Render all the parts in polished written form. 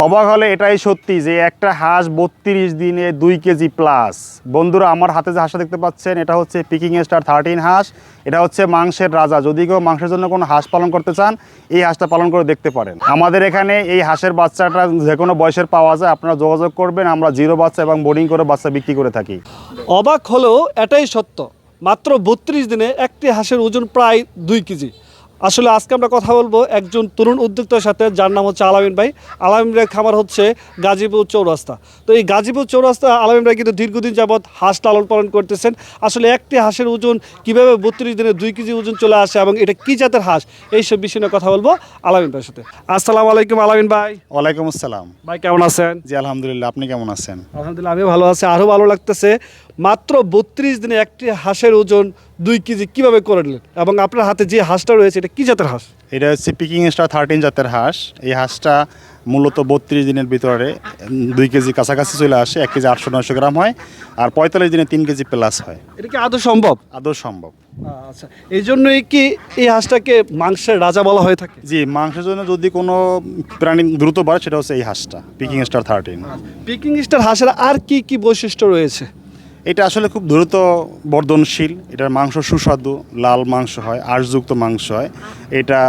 অবাক হলে এটাই সত্যি যে একটা হাঁস 32 দিনে 2 কেজি প্লাস। বন্ধুরা, আমার হাতে যে হাঁসটা দেখতে পাচ্ছেন এটা হচ্ছে পিকিং স্টার 13 হাঁস। এটা হচ্ছে মাংসের রাজা। যদি কেউ মাংসের জন্য কোনো হাঁস পালন করতে চান এই হাঁসটা পালন করে দেখতে পারেন। আমাদের এখানে এই হাঁসের বাচ্চাটা যে কোনো বয়সের পাওয়া যায়, আপনারা যোগাযোগ করবেন। আমরা জিরো বাচ্চা এবং বোর্ডিং করে বাচ্চা বিক্রি করে থাকি। অবাক হলেও এটাই সত্য, মাত্র 32 দিনে একটি হাঁসের ওজন প্রায় 2 কেজি। আসলে আজকে আমরা কথা বলবো একজন তরুণ উদ্যোক্তার সাথে, যার নাম হচ্ছে আলামিন ভাই। আলামিন ভাইয়ের খামার হচ্ছে গাজীপুর চৌরাস্তা। তো এই গাজীপুর চৌরাস্তা আলামিন ভাই কিন্তু দীর্ঘদিন যাবৎ হাঁস লালন পালন করতেছেন। আসলে একটি হাঁসের ওজন কীভাবে 32 দিনে 2 কেজি ওজন চলে আসে এবং এটা কী জাতের হাঁস, এইসব বিষয় নিয়ে কথা বলবো আলামিন ভাইয়ের সাথে। আসসালামু আলাইকুম আলামিন ভাই। ওয়ালাইকুম আসসালাম। ভাই কেমন আছেন? জি আলহামদুলিল্লাহ, আপনি কেমন আছেন? আলহামদুলিল্লাহ আমিও ভালো আছি। আরও ভালো লাগতেছে, মাত্র 32 দিনে একটি হাঁসের ওজন 2 কেজি কীভাবে করে নিলেন এবং আপনার হাতে যে হাঁসটা রয়েছে এটা কী জাতের হাঁস? এটা হচ্ছে পিকিং স্টার 13 জাতের হাঁস। এই হাঁসটা মূলত 32 দিনের ভিতরে 2 কেজি কাছাকাছি চলে আসে। 1 কেজি 800-900 গ্রাম হয়, আর 45 দিনে 3 কেজি প্লাস হয়। এটা কি আদৌ সম্ভব? আদৌ সম্ভব। আচ্ছা, এই জন্যই কি এই হাঁসটাকে মাংসের রাজা বলা হয়ে থাকে? জি, মাংসের জন্য যদি কোনো প্রাণী দ্রুত বাড়ে সেটা হচ্ছে এই হাঁসটা, পিকিং স্টার 13। পিকিং স্টার হাঁসের আর কি কি বৈশিষ্ট্য রয়েছে? এটা আসলে খুব দ্রুত বর্ধনশীল। এটার মাংস সুস্বাদু, লাল মাংস হয়, আঁশযুক্ত মাংস হয়। এটা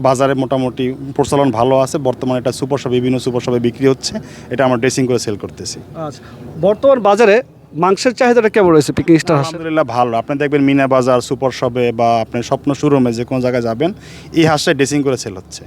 বাজারে মোটামুটি প্রচলন ভালো আছে। বর্তমানে এটা সুপার শপে, বিভিন্ন সুপার শপে বিক্রি হচ্ছে। এটা আমরা ড্রেসিং করে সেল করতেছি। আচ্ছা, বর্তমান বাজারে মাংসের চাহিদাটা কেমন রয়েছে পিকিং স্টার হাঁসের? আলহামদুলিল্লাহ ভালো। আপনি দেখবেন মিনা বাজার, সুপার শপে বা আপনি স্বপ্ন শোরুমে যে কোনো জায়গায় যাবেন এই হাঁসটা ড্রেসিং করে সেল হচ্ছে।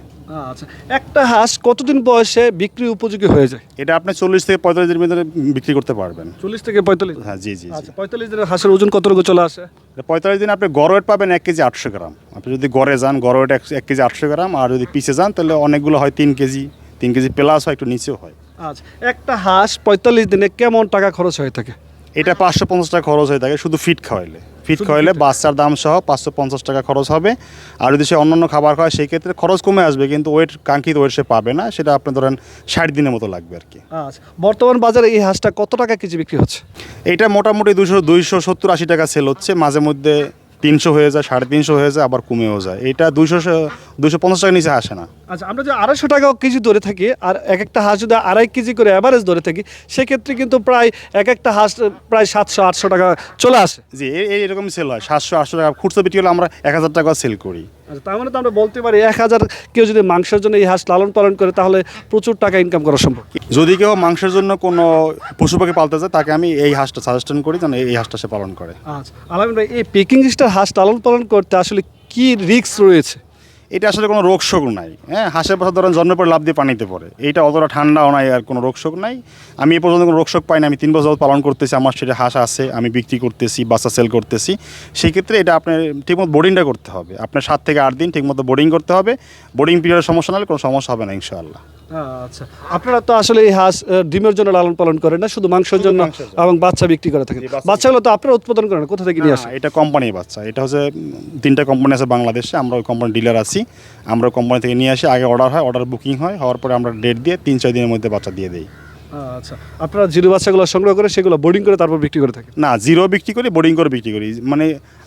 আচ্ছা, একটা হাঁস কতদিন বয়সে বিক্রি উপযোগী হয়ে যায়? এটা আপনি 40 থেকে 45 দিনের ভিতরে বিক্রি করতে পারবেন। 40 থেকে 45? হ্যাঁ, জি জি জি। আচ্ছা, 45 দিনের হাঁসের ওজন কতটুকু চলে আসে? 45 দিনে আপনি গড় ওয়েট পাবেন 1 কেজি 800 গ্রাম। আপনি যদি গড়ে যান গড় ওয়েট 1 কেজি 800 গ্রাম, আর যদি পিছে যান তাহলে অনেকগুলো হয় 3 কেজি প্লাস হয়, একটু নিচেও হয়। আচ্ছা, একটা হাঁস 45 দিনে কেমন টাকা খরচ হয়ে থাকে? এটা 550 টাকা খরচ হয়ে থাকে শুধু ফিড খাওয়াইলে। ফিড খাওয়াইলে বাচ্চার দাম সহ 550 টাকা খরচ হবে। আর যদি সে অন্যান্য খাবার খায় সেই ক্ষেত্রে খরচ কমে আসবে, কিন্তু ওয়েট কাঙ্ক্ষিত ওয়েট সে পাবে না। সেটা আপনি ধরেন 60 দিনের মতো লাগবে আর কি। আচ্ছা, বর্তমান বাজারে এই হাঁসটা কত টাকা কেজি বিক্রি হচ্ছে? এটা মোটামুটি 270-80 টাকা সেল হচ্ছে। মাঝে মধ্যে 300 হয়ে যায়, 350 হয়ে যায়, আবার কমেও যায়। এটা 250 টাকা নিচে আসে না। আচ্ছা, আমরা যদি 250 টাকা কেজি ধরে থাকি আর এক একটা হাঁস যদি 2.5 কেজি করে অ্যাভারেজ ধরে থাকি, সেক্ষেত্রে কিন্তু প্রায় এক একটা হাঁস প্রায় 700-800 টাকা চলে আসে। জি, এরকম সেল হয়। 700-800 টাকা খুচরো বিক্রি হলে আমরা 1000 টাকা সেল করি। আচ্ছা, তার মানে তো আমরা বলতে পারি 1000 কেউ যদি মাংসের জন্য এই হাঁস লালন পালন করে তাহলে প্রচুর টাকা ইনকাম করা সম্ভব। যদি কেউ মাংসের জন্য কোনো পশু পাখি পালতে চায় তাকে আমি এই হাঁসটা সাজেশন করি, যেন এই হাঁসটা সে পালন করে। আচ্ছা, আলামিন ভাই, এই পিকিং স্টার হাঁস লালন পালন করতে আসলে কি রিস্ক রয়েছে? এটা আসলে কোনো রোগ শোক নাই। হ্যাঁ, হাঁসের বাচ্চা ধরেন জন্মের পর লাফ দিয়ে পানিতে পড়ে। এইটা অতটা ঠান্ডাও নাই, আর কোনো রোগ শোক নাই। আমি এ পর্যন্ত কোনো রোগ শোক পাই না। আমি 3 বছর পালন করতেছি, আমার সেটা হাঁস আছে, আমি বিক্রি করতেছি, বাচ্চা সেল করতেছি। সেই ক্ষেত্রে এটা আপনার ঠিকমতো বোর্ডিংটা করতে হবে। আপনার 7 থেকে 8 দিন ঠিকমতো বোর্ডিং করতে হবে। বোর্ডিং পিরিয়ডের সমস্যা না হলে কোনো সমস্যা হবে না ইনশাআল্লাহ। আচ্ছা, আপনারা তো আসলে এই হাঁস ডিমের জন্য লালন পালন করেন না, শুধু মাংসের জন্য এবং বাচ্চা বিক্রি করে থাকেন। বাচ্চাগুলো তো আপনারা উৎপাদন করেন, কোথা থেকে নিয়ে আসেন? এটা কোম্পানির বাচ্চা। এটা হচ্ছে 3টা কোম্পানি আছে বাংলাদেশে। আমরা ওই কোম্পানির ডিলার আছি। আমরা কোম্পানি থেকে নিয়ে আসি। আগে অর্ডার হয়, অর্ডার বুকিং হয়, হওয়ার পরে আমরা ডেট দিয়ে 3-4 দিনের মধ্যে বাচ্চা দিয়ে দিই। আচ্ছা, আপনারা জিরো বাচ্চাগুলো সংগ্রহ করে সেগুলো বোর্ডিং করে তারপর বিক্রি করে থাকেন? না, জিরো বিক্রি করি, বোর্ডিং করে বিক্রি করি। মানে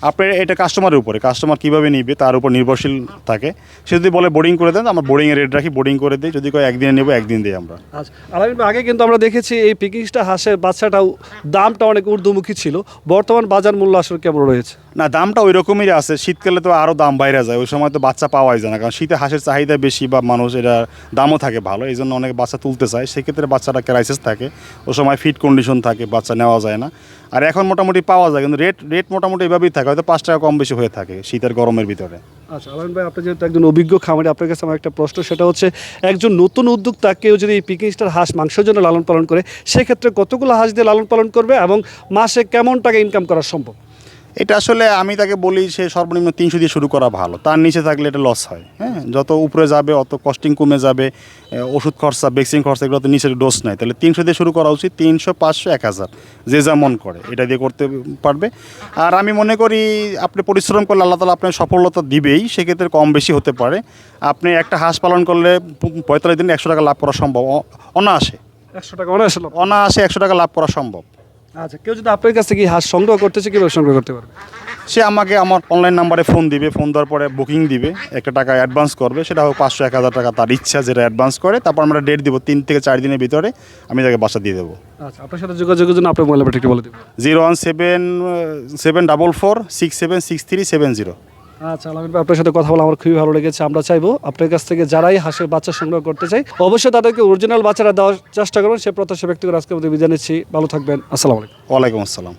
আপনার এটা কাস্টমারের উপরে, কাস্টমার কীভাবে নিবে তার উপর নির্ভরশীল থাকে। সে যদি বলে বোর্ডিং করে দেন, আমরা বোর্ডিংয়ের রেট রাখি, বোর্ডিং করে দিই। যদি কেউ একদিনে নেবো একদিন দিই আমরা। আচ্ছা, আলামিন ভাই, আগে কিন্তু আমরা দেখেছি এই পিকিং স্টার হাঁসের বাচ্চাটাও দামটা অনেক ঊর্ধ্বমুখী ছিল। বর্তমান বাজার মূল্য আসলে কেমন রয়েছে? না, দামটা ওই রকমই আছে। শীতকালে তো আরও দাম বাইরে যায়, ওই সময় তো বাচ্চা পাওয়াই যায় না, কারণ শীতে হাঁসের চাহিদা বেশি বা মানুষ এটার দামও থাকে ভালো, এই জন্য অনেক বাচ্চা তুলতে চায়। সেক্ষেত্রে বাচ্চাটা ক্রাইসিস থাকে, ওই সময় ফিট কন্ডিশন থাকে, বাচ্চা নেওয়া যায় না। আর এখন মোটামুটি পাওয়া যায়, কিন্তু রেট মোটামুটি এভাবেই থাকে, হয়তো 5 টাকা কম বেশি হয়ে থাকে শীতের গরমের ভিতরে। আচ্ছা, আলামিন ভাই, আপনি যেহেতু একজন অভিজ্ঞ খামারি, আপনার কাছে আমার একটা প্রশ্ন, সেটা হচ্ছে একজন নতুন উদ্যোক্তা কেউ যদি এই পিকিং স্টার হাঁস মাংসের জন্য লালন পালন করে, সেক্ষেত্রে কতগুলো হাঁস দিয়ে লালন পালন করবে এবং মাসে কেমন টাকা ইনকাম করা সম্ভব? এটা আসলে আমি তাকে বলি সে সর্বনিম্ন 300 দিয়ে শুরু করা ভালো। তার নিচে থাকলে এটা লস হয়। হ্যাঁ, যত উপরে যাবে অত কস্টিং কমে যাবে, ওষুধ খরচা, ভ্যাকসিন খরচা, এগুলো তো নিচের ডোজ নাই। তাহলে 300 দিয়ে শুরু করা উচিত। 300, 500, 1000 যে যা মন করে এটা দিয়ে করতে পারবে। আর আমি মনে করি আপনি পরিশ্রম করলে আল্লাহ তাআলা আপনার সফলতা দিবেই। সেক্ষেত্রে কম বেশি হতে পারে। আপনি একটা হাঁস পালন করলে 45 দিনে 100 টাকা লাভ করা সম্ভব অনায়াসে। 100 টাকা অনায়াসে? অনায়াসে 100 টাকা লাভ করা সম্ভব। আচ্ছা, কেউ যদি আপনার কাছ থেকে হাঁস সংগ্রহ করতেছে, কীভাবে সংগ্রহ করতে পারবে? সে আমাকে আমার অনলাইন নাম্বারে ফোন দিবে, ফোন দেওয়ার পরে বুকিং দিবে, একটা টাকা অ্যাডভান্স করবে, সেটা হোক 500-1000 টাকা তার ইচ্ছা, যেটা অ্যাডভান্স করে। তারপর আমরা ডেট দিব, 3 থেকে 4 দিনের ভিতরে আমি তাকে বাসা দিয়ে দেবো। আচ্ছা, আপনার সাথে যোগাযোগের জন্য আপনার মোবাইল নাম্বারটা একটু বলে দেবেন। 0174746363770। আচ্ছা আলামিন ভাই, আপনার সাথে কথা বলে আমার খুবই ভালো লেগেছে। আমরা চাইবো আপনার কাছ থেকে যারাই হাঁসের বাচ্চা সংগ্রহ করতে চাই অবশ্যই তাদেরকে অরিজিনাল বাচ্চারা দেওয়ার চেষ্টা করবেন। সে প্রত্যাশা ব্যক্তি করে আজকে আমাদের বিদায় নিচ্ছি। ভালো থাকবেন। আসসালামু আলাইকুম। ওয়ালাইকুম আসসালাম।